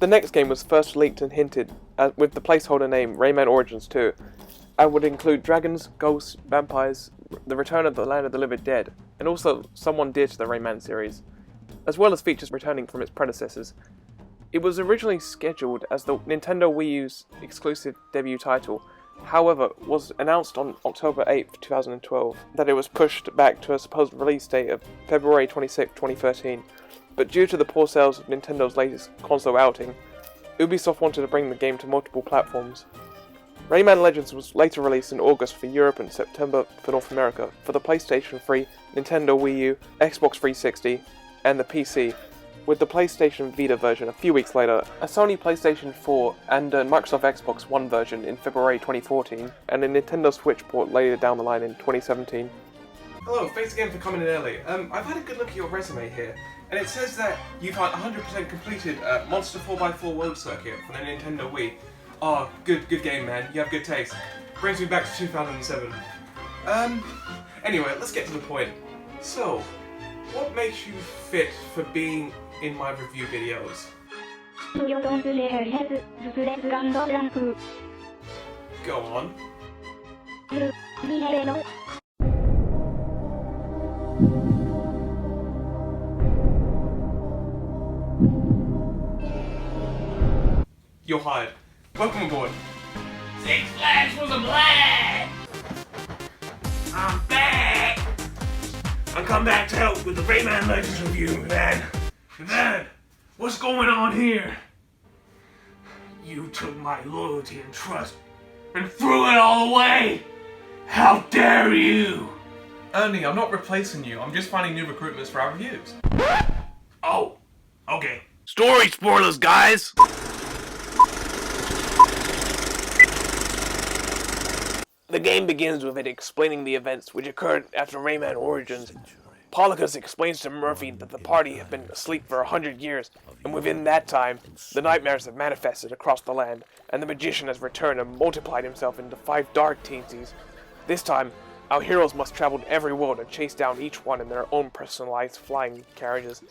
The next game was first leaked and hinted with the placeholder name Rayman Origins 2, and would include dragons, ghosts, vampires, the return of the Land of the Living Dead, and also someone dear to the Rayman series, as well as features returning from its predecessors. It was originally scheduled as the Nintendo Wii U's exclusive debut title, however, was announced on October 8, 2012 that it was pushed back to a supposed release date of February 26, 2013, but due to the poor sales of Nintendo's latest console outing, Ubisoft wanted to bring the game to multiple platforms. Rayman Legends was later released in August for Europe and September for North America for the PlayStation 3, Nintendo Wii U, Xbox 360, and the PC, with the PlayStation Vita version a few weeks later, a Sony PlayStation 4 and a Microsoft Xbox One version in February 2014, and a Nintendo Switch port later down the line in 2017. Hello, thanks again for coming in early. I've had a good look at your resume here, and it says that you've had 100% completed Monster 4x4 World Circuit for the Nintendo Wii. Oh, good game, man. You have good taste. Brings me back to 2007. Anyway, let's get to the point. So, what makes you fit for being in my review videos? Go on. You're hired. Welcome aboard. Six Flags was a blast! I'm back! I come back to help with the Rayman Legends review, man. Man, what's going on here? You took my loyalty and trust and threw it all away! How dare you! Ernie, I'm not replacing you. I'm just finding new recruitments for our reviews. Oh, okay. Story spoilers, guys! The game begins with it explaining the events which occurred after Rayman Origins. Polygus explains to Murphy that the party have been asleep for 100 years, and within that time, the nightmares have manifested across the land, and the magician has returned and multiplied himself into 5 dark teensies. This time, our heroes must travel to every world and chase down each one in their own personalized flying carriages,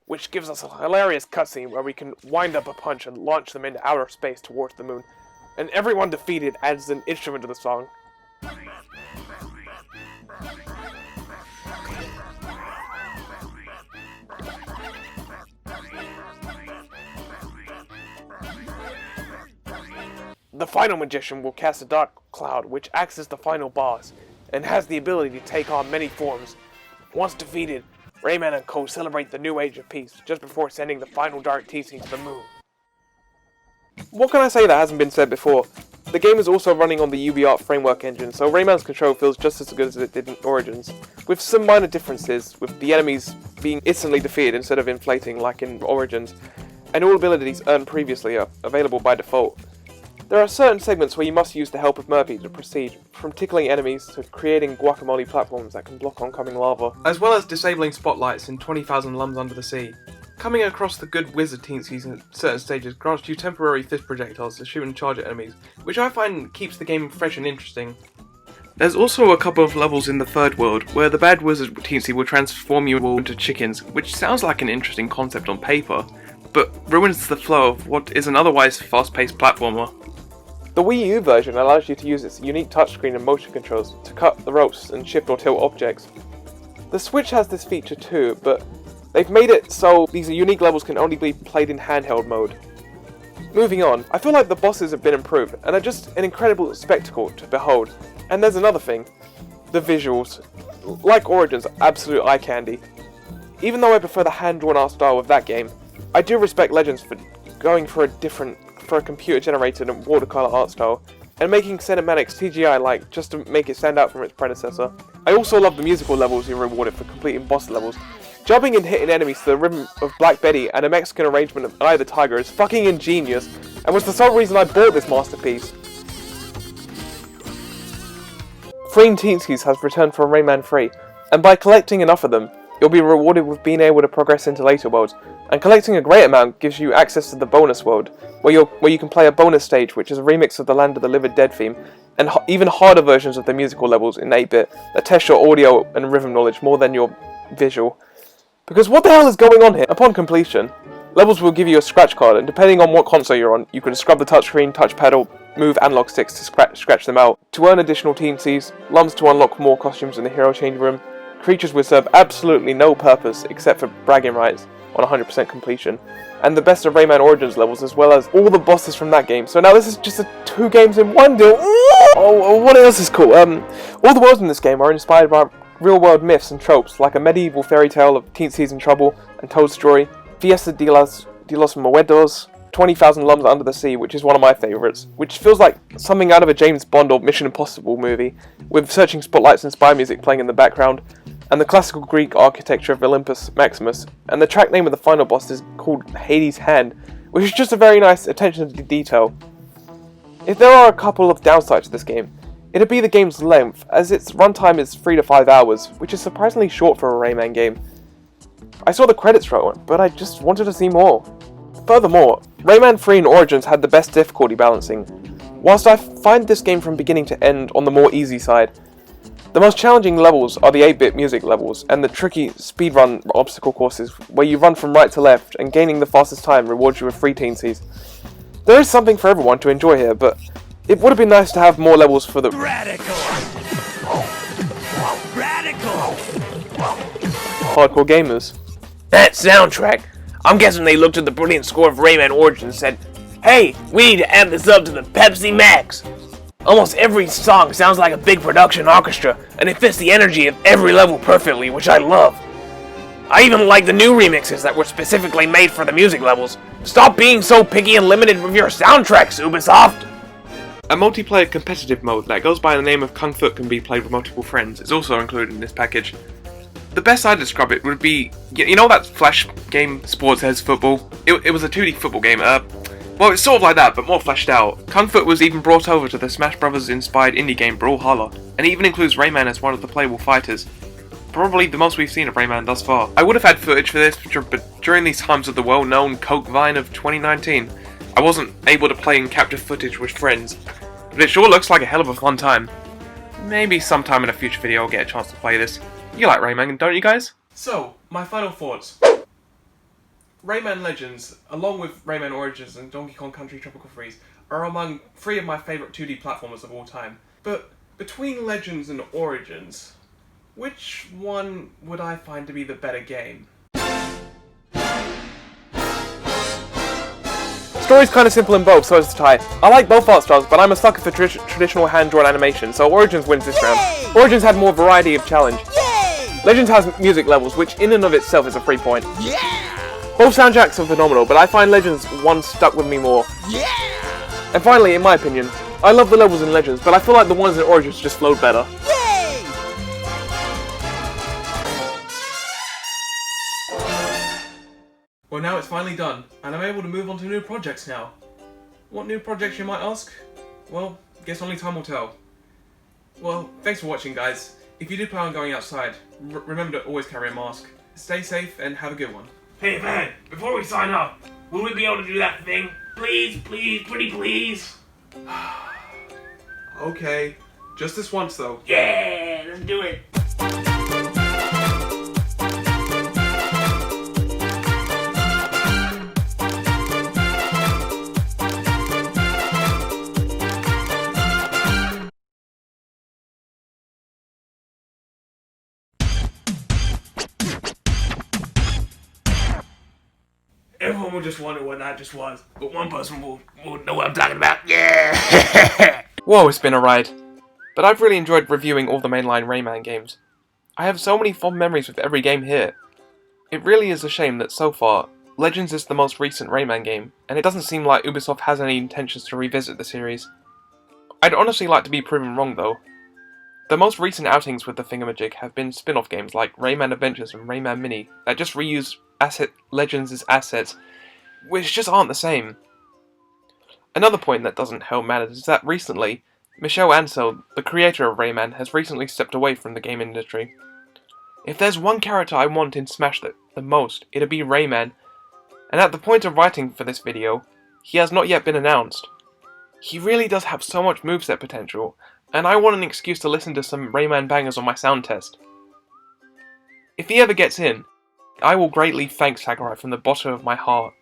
which gives us a hilarious cutscene where we can wind up a punch and launch them into outer space towards the moon, and everyone defeated adds an instrument to the song. The final magician will cast a dark cloud which acts as the final boss, and has the ability to take on many forms. Once defeated, Rayman and Co. celebrate the new age of peace, just before sending the final dark teasing to the moon. What can I say that hasn't been said before? The game is also running on the UbiArt framework engine, so Rayman's control feels just as good as it did in Origins, with some minor differences, with the enemies being instantly defeated instead of inflating like in Origins, and all abilities earned previously are available by default. There are certain segments where you must use the help of Murphy to proceed, from tickling enemies to creating guacamole platforms that can block oncoming lava, as well as disabling spotlights in 20,000 Lums Under the Sea. Coming across the good wizard teensies in certain stages grants you temporary fist projectiles to shoot and charge at enemies, which I find keeps the game fresh and interesting. There's also a couple of levels in the third world where the bad wizard teensy will transform you all into chickens, which sounds like an interesting concept on paper, but ruins the flow of what is an otherwise fast-paced platformer. The Wii U version allows you to use its unique touchscreen and motion controls to cut the ropes and shift or tilt objects. The Switch has this feature too, but they've made it so these unique levels can only be played in handheld mode. Moving on, I feel like the bosses have been improved and are just an incredible spectacle to behold. And there's another thing, the visuals. Like Origins, absolute eye candy. Even though I prefer the hand-drawn art style of that game, I do respect Legends for going for a computer-generated and watercolor art style, and making cinematics CGI-like just to make it stand out from its predecessor. I also love the musical levels you're rewarded for completing boss levels. Jumping and hitting enemies to the rhythm of Black Betty and a Mexican arrangement of Eye of the Tiger is fucking ingenious, and was the sole reason I bought this masterpiece. Freeing Teensies has returned from Rayman 3, and by collecting enough of them, you'll be rewarded with being able to progress into later worlds, and collecting a great amount gives you access to the bonus world, where you can play a bonus stage which is a remix of the Land of the Living Dead theme, and even harder versions of the musical levels in 8-bit that test your audio and rhythm knowledge more than your visual. Because what the hell is going on here? Upon completion, Levels will give you a scratch card, and depending on what console you're on, you can scrub the touchscreen, touchpad, or move analog sticks to scratch them out. To earn additional teamsies, lumps to unlock more costumes in the hero change room, creatures will serve absolutely no purpose except for bragging rights on 100% completion, and the best of Rayman Origins levels as well as all the bosses from that game. So now this is just 2 games in one deal. Oh, what else is cool? All the worlds in this game are inspired by real-world myths and tropes, like a medieval fairy tale of Teensies in Trouble and Toad's Story, Fiesta de los Muertos, 20,000 Lums Under the Sea, which is one of my favourites, which feels like something out of a James Bond or Mission Impossible movie, with searching spotlights and spy music playing in the background, and the classical Greek architecture of Olympus Maximus, and the track name of the final boss is called Hades' Hand, which is just a very nice attention to detail. If there are a couple of downsides to this game, it'd be the game's length, as its runtime is 3 to 5 hours, which is surprisingly short for a Rayman game. I saw the credits roll, but I just wanted to see more. Furthermore, Rayman 3 and Origins had the best difficulty balancing. Whilst I find this game from beginning to end on the more easy side, the most challenging levels are the 8-bit music levels and the tricky speedrun obstacle courses where you run from right to left and gaining the fastest time rewards you with free teensies. There is something for everyone to enjoy here, but it would have been nice to have more levels for the hardcore gamers. That soundtrack. I'm guessing they looked at the brilliant score of Rayman Origins and said, "Hey, we need to add this up to the Pepsi Max." Almost every song sounds like a big production orchestra, and it fits the energy of every level perfectly, which I love. I even like the new remixes that were specifically made for the music levels. Stop being so picky and limited with your soundtracks, Ubisoft! A multiplayer competitive mode that goes by the name of Kung Fu can be played with multiple friends is also included in this package. The best I describe it would be, you know that Flash game, Sports Heads Football? It was a 2D football game. Well, it's sort of like that, but more fleshed out. Kung Fu was even brought over to the Smash Bros. Inspired indie game Brawlhalla, and it even includes Rayman as one of the playable fighters. Probably the most we've seen of Rayman thus far. I would have had footage for this, but during these times of the well-known Coke Vine of 2019, I wasn't able to play and capture footage with friends. But it sure looks like a hell of a fun time. Maybe sometime in a future video I'll get a chance to play this. You like Rayman, don't you guys? So, my final thoughts. Rayman Legends, along with Rayman Origins and Donkey Kong Country Tropical Freeze, are among 3 of my favourite 2D platformers of all time. But between Legends and Origins, which one would I find to be the better game? Story's kinda simple in both, so is the tie. I like both art styles, but I'm a sucker for traditional hand-drawn animation, so Origins wins this round. Origins had more variety of challenge. Legends has music levels, which in and of itself is a free point. Both soundtracks are phenomenal, but I find Legends one stuck with me more. And finally, in my opinion, I love the levels in Legends, but I feel like the ones in Origins just flowed better. Well, now it's finally done, and I'm able to move on to new projects now. What new projects, you might ask? Well, guess only time will tell. Well, thanks for watching, guys. If you do plan on going outside, remember to always carry a mask. Stay safe and have a good one. Hey, man, before we sign off, will we be able to do that thing? Please, please, pretty please? Okay, just this once though. Yeah, let's do it. Everyone will just wonder what that just was, but one person will know what I'm talking about. Yeah! Whoa, it's been a ride. But I've really enjoyed reviewing all the mainline Rayman games. I have so many fond memories with every game here. It really is a shame that so far, Legends is the most recent Rayman game, and it doesn't seem like Ubisoft has any intentions to revisit the series. I'd honestly like to be proven wrong though. The most recent outings with the thingamajig have been spin-off games like Rayman Adventures and Rayman Mini that just reuse Legends' assets, which just aren't the same. Another point that doesn't help matters is that recently, Michel Ancel, the creator of Rayman, has recently stepped away from the game industry. If there's one character I want in Smash the most, it'd be Rayman, and at the point of writing for this video, he has not yet been announced. He really does have so much moveset potential, and I want an excuse to listen to some Rayman bangers on my sound test. If he ever gets in, I will greatly thank Sakurai from the bottom of my heart.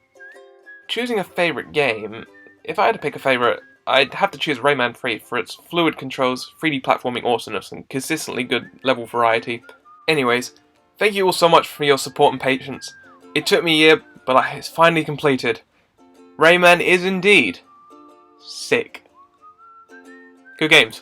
choosing a favourite game, if I had to pick a favourite, I'd have to choose Rayman 3 for its fluid controls, 3D platforming awesomeness, and consistently good level variety. Anyways, thank you all so much for your support and patience. It took me a year, but it's finally completed. Rayman is indeed sick. Good games.